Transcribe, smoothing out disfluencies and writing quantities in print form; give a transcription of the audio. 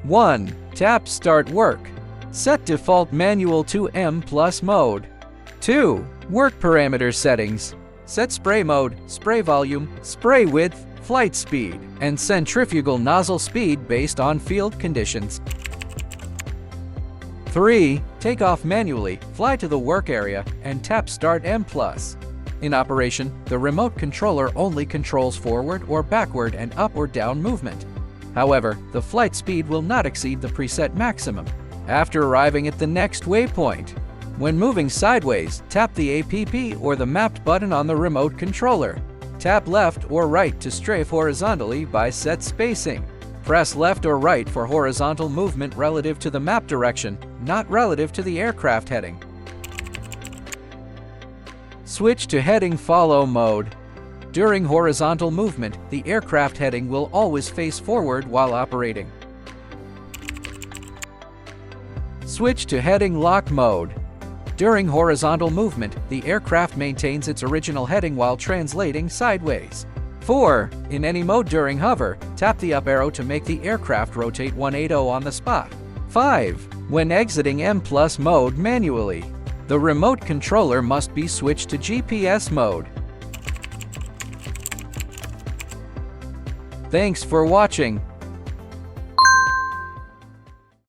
1. Tap Start Work. Set default manual to M+ mode. 2. Work parameter settings. Set spray mode, spray volume, spray width, flight speed, and centrifugal nozzle speed based on field conditions. 3. Take off manually, fly to the work area, and tap Start M+. In operation, the remote controller only controls forward or backward and up or down movement. However, the flight speed will not exceed the preset maximum. After arriving at the next waypoint, when moving sideways, tap the APP or the mapped button on the remote controller. Tap left or right to strafe horizontally by set spacing. Press left or right for horizontal movement relative to the map direction, not relative to the aircraft heading. Switch to heading follow mode. During horizontal movement, the aircraft heading will always face forward while operating. Switch to heading lock mode. During horizontal movement, the aircraft maintains its original heading while translating sideways. 4. In any mode during hover, tap the up arrow to make the aircraft rotate 180 on the spot. 5. When exiting M+ mode manually, the remote controller must be switched to GPS mode. Thanks for watching.